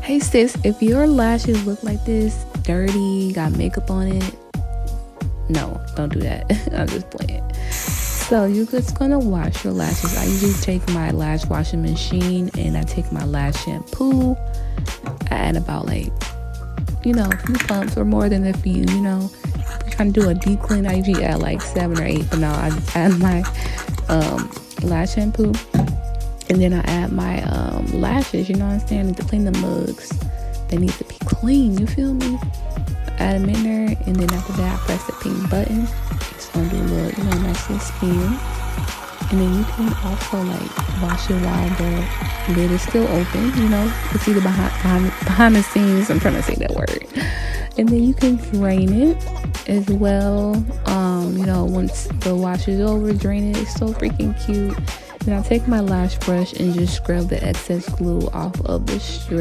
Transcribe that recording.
Hey sis, if your lashes look like this, dirty, got makeup on it, no, don't do that. I'm just playing. So you're just gonna wash your lashes. I usually take my lash washing machine and I take my lash shampoo. I add about a few pumps or more than a few, If you're trying to do a deep clean, I usually add like 7 or 8, but now I just add my lash shampoo. And then I add my lashes, you know what I'm saying? To clean the mugs. They need to be clean, you feel me? Add them in there, and then after that, I press the pink button. It's gonna do a little, nice little spin. And then you can also wash it while the lid is still open, You see the behind the scenes. I'm trying to say that word. And then you can drain it as well. Once the wash is over, drain it. It's so freaking cute. Then I'll take my lash brush and just scrub the excess glue off of the strip.